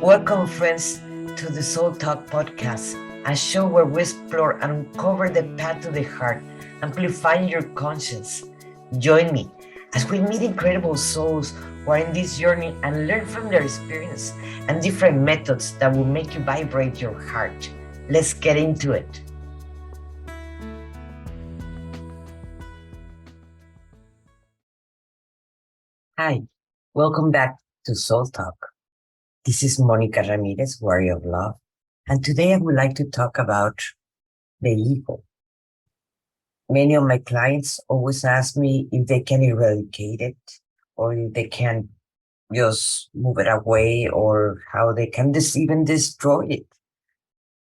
Welcome, friends, to the Soul Talk podcast, a show where we explore and uncover the path to the heart, amplifying your conscience. Join me as we meet incredible souls who are in this journey and learn from their experience and different methods that will make you vibrate your heart. Let's get into it. Hi, welcome back to Soul Talk. This is Monica Ramirez, Warrior of Love, and today I would like to talk about the ego. Many of my clients always ask me if they can eradicate it or if they can just move it away or how they can even destroy it.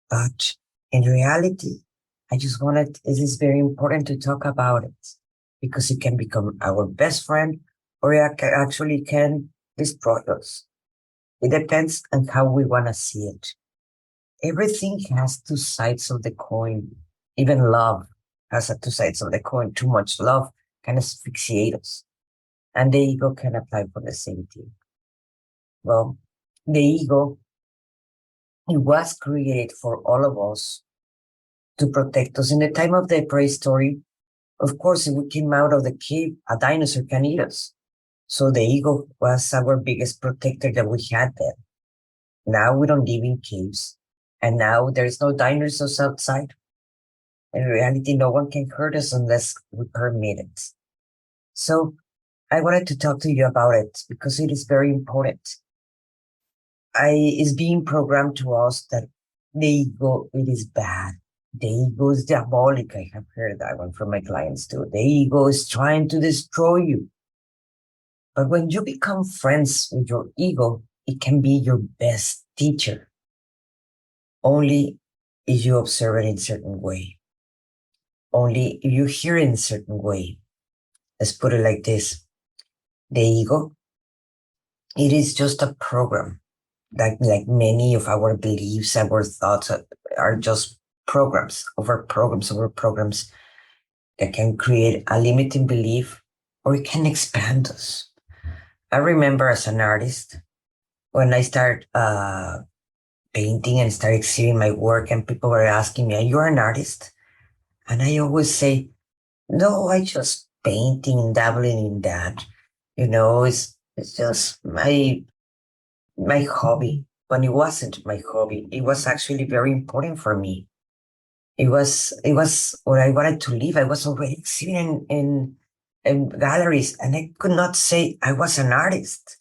But in reality, it is very important to talk about it because it can become our best friend or it actually can destroy us. It depends on how we want to see it. Everything has two sides of the coin. Even love has two sides of the coin. Too much love can asphyxiate us. And the ego can apply for the same thing. Well, the ego, it was created for all of us to protect us. In the time of the prehistory, of course, if we came out of the cave, a dinosaur can eat us. So the ego was our biggest protector that we had then. Now we don't live in caves. And now there's no dinosaurs outside. In reality, no one can hurt us unless we permit it. So I wanted to talk to you about it because it is very important. It's being programmed to us that the ego, it is bad. The ego is diabolic. I have heard that one from my clients too. The ego is trying to destroy you. But when you become friends with your ego, it can be your best teacher. Only if you observe it in a certain way. Only if you hear it in a certain way. Let's put it like this. The ego, it is just a program. Like many of our beliefs, our thoughts are just programs over programs that can create a limiting belief or it can expand us. I remember as an artist, when I started painting and started seeing my work and people were asking me, are you an artist? And I always say, no, I just painting, dabbling in that. It's just my hobby. But it wasn't my hobby. It was actually very important for me. It was what I wanted to live. I was already exhibiting in galleries and I could not say I was an artist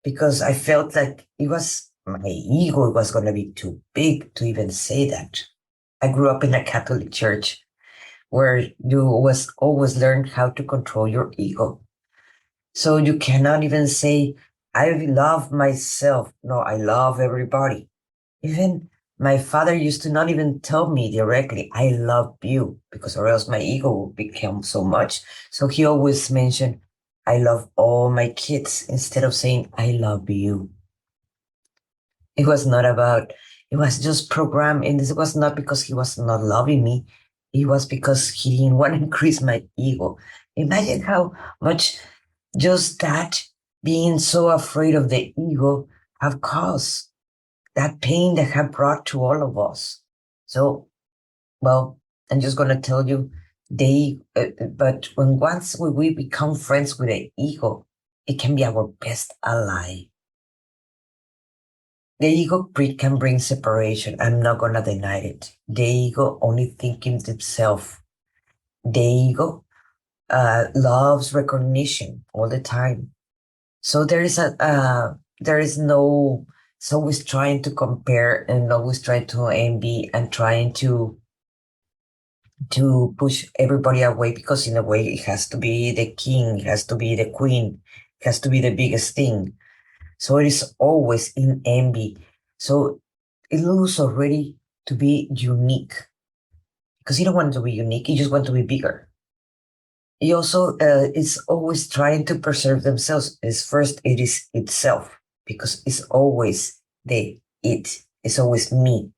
because I felt like my ego was going to be too big to even say that. I grew up in a Catholic church where you always learn how to control your ego. So you cannot even say, I love myself. No, I love everybody. Even my father used to not even tell me directly, I love you, because or else my ego would become so much. So he always mentioned, I love all my kids instead of saying, I love you. It was just programmed. And this was not because he was not loving me. It was because he didn't want to increase my ego. Imagine how much just that being so afraid of the ego have caused that pain that have brought to all of us. So, well, I'm just going to tell you, but once we become friends with the ego, it can be our best ally. The ego can bring separation. I'm not going to deny it. The ego only thinking itself. The ego loves recognition all the time. So it's always trying to compare and always trying to envy and trying to push everybody away because in a way it has to be the king, it has to be the queen, it has to be the biggest thing. So it is always in envy. So it looks already to be unique because you don't want to be unique. You just want to be bigger. It also is always trying to preserve themselves. It is itself because it's always it's always me.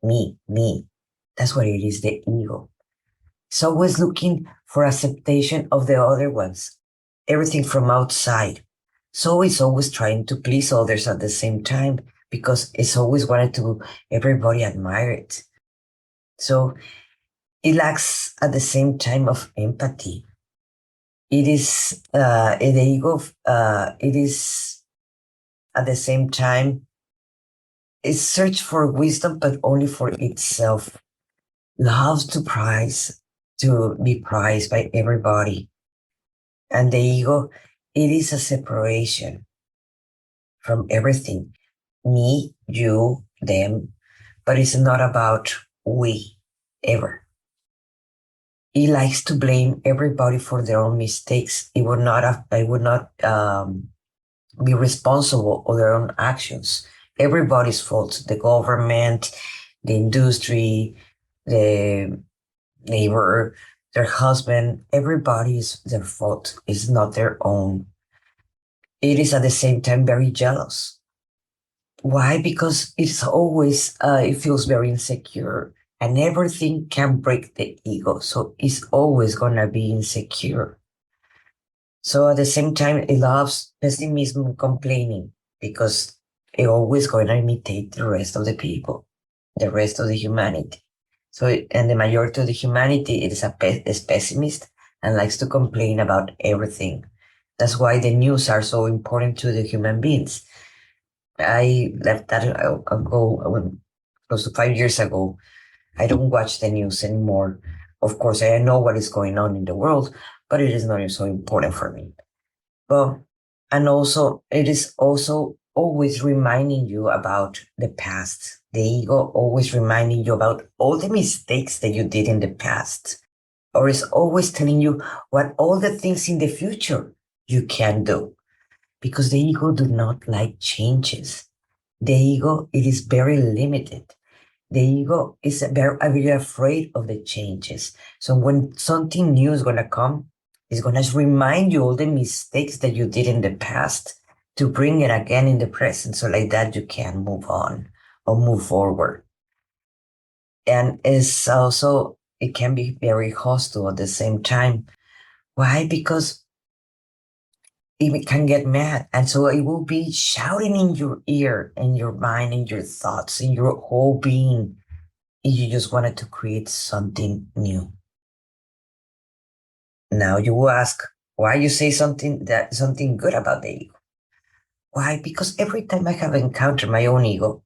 That's what it is, the ego. It's always looking for acceptation of the other ones, everything from outside. So it's always trying to please others at the same time because it's always wanted to everybody admire it. So it lacks at the same time of empathy. It is the ego. It is at the same time it search for wisdom, but only for itself. Loves to be prized by everybody, and the ego. It is a separation from everything. Me, you, them, but it's not about we ever. He likes to blame everybody for their own mistakes. I would not be responsible for their own actions. Everybody's fault. The government, the industry, the neighbor, their husband. Everybody's their fault. It's not their own. It is at the same time very jealous. Why? Because it feels very insecure, and everything can break the ego. So it's always going to be insecure. So at the same time, it loves pessimism and complaining because it always going to imitate the rest of the people, the rest of the humanity. And the majority of the humanity is pessimist and likes to complain about everything. That's why the news are so important to the human beings. I left that ago, close to 5 years ago. I don't watch the news anymore. Of course, I know what is going on in the world, but it is not so important for me. But, and also, it is also always reminding you about the past. The ego always reminding you about all the mistakes that you did in the past, or is always telling you what all the things in the future you can do. Because the ego do not like changes. The ego, it is very limited. The ego is very afraid of the changes. So when something new is going to come, it's going to remind you all the mistakes that you did in the past to bring it again in the present. So like that, you can move on or move forward. And it's also, it can be very hostile at the same time. Why? Because it can get mad. And so it will be shouting in your ear, in your mind, in your thoughts, in your whole being. You just wanted to create something new. Now you will ask, why you say something good about the ego? Why? Because every time I have encountered my own ego,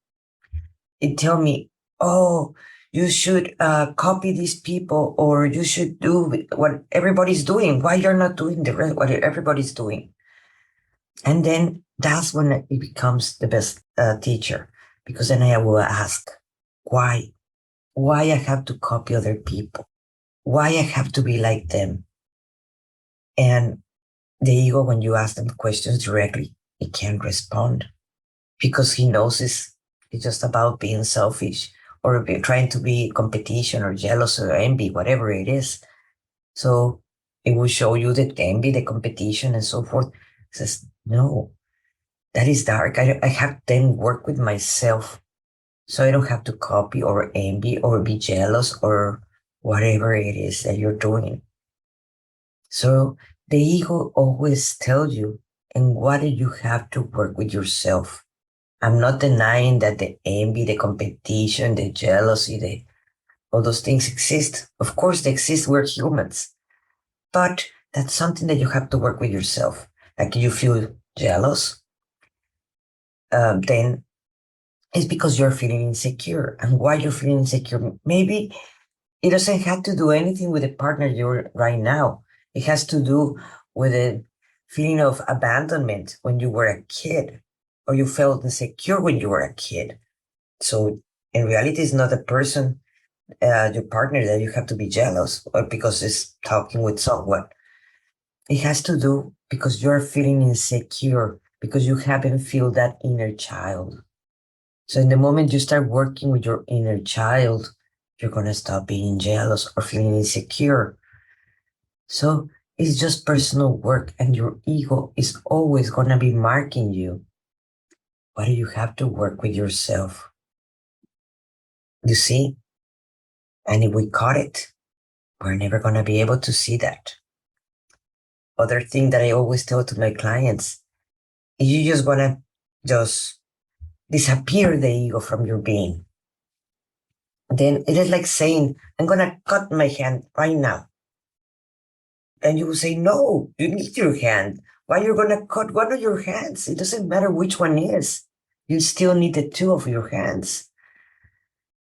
it tell me, oh, you should copy these people, or you should do what everybody's doing. Why you're not doing the rest, what everybody's doing? And then that's when it becomes the best teacher, because then I will ask, why? Why I have to copy other people? Why I have to be like them? And the ego, when you ask them questions directly, it can't respond because he knows it's just about being selfish or trying to be competition or jealous or envy, whatever it is. So it will show you the envy, the competition, and so forth. It says, no, that is dark. I have then work with myself. So I don't have to copy or envy or be jealous or whatever it is that you're doing. So the ego always tells you, and what do you have to work with yourself? I'm not denying that the envy, the competition, the jealousy, all those things exist. Of course, they exist. We're humans. But that's something that you have to work with yourself. Like you feel jealous, then it's because you're feeling insecure. And why you're feeling insecure? Maybe it doesn't have to do anything with the partner you're right now. It has to do with a feeling of abandonment when you were a kid, or you felt insecure when you were a kid. So in reality, it's not the person, your partner, that you have to be jealous or because it's talking with someone. It has to do because you're feeling insecure because you haven't feel that inner child. So in the moment you start working with your inner child, you're going to stop being jealous or feeling insecure. So it's just personal work, and your ego is always going to be marking you. Why do you have to work with yourself? You see? And if we caught it, we're never going to be able to see that. Other thing that I always tell to my clients is you just want to just disappear the ego from your being, then it is like saying, I'm going to cut my hand right now. And you will say, no, you need your hand. Why you're going to cut one of your hands? It doesn't matter which one is. You still need the two of your hands.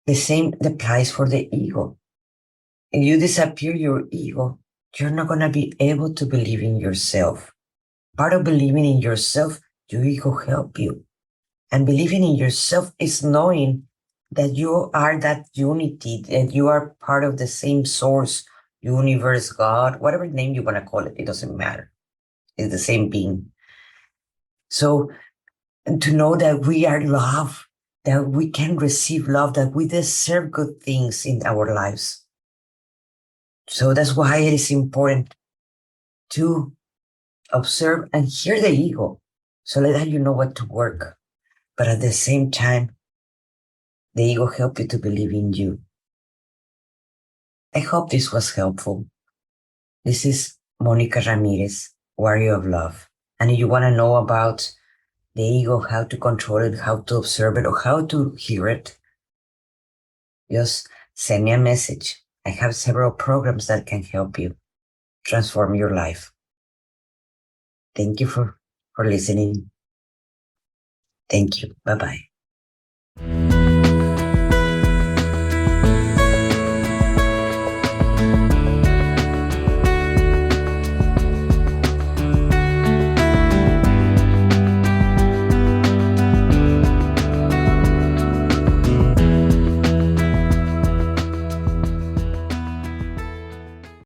The same applies for the ego. If you disappear your ego, you're not going to be able to believe in yourself. Part of believing in yourself, your ego help you. And believing in yourself is knowing that you are that unity, that you are part of the same source, universe, God, whatever name you want to call it, it doesn't matter. It's the same being. So to know that we are love, that we can receive love, that we deserve good things in our lives. So that's why it is important to observe and hear the ego, so that you know what to work. But at the same time, the ego help you to believe in you. I hope this was helpful. This is Monica Ramirez, Warrior of Love. And if you want to know about the ego, how to control it, how to observe it, or how to hear it, just send me a message. I have several programs that can help you transform your life. Thank you for listening. Thank you. Bye-bye.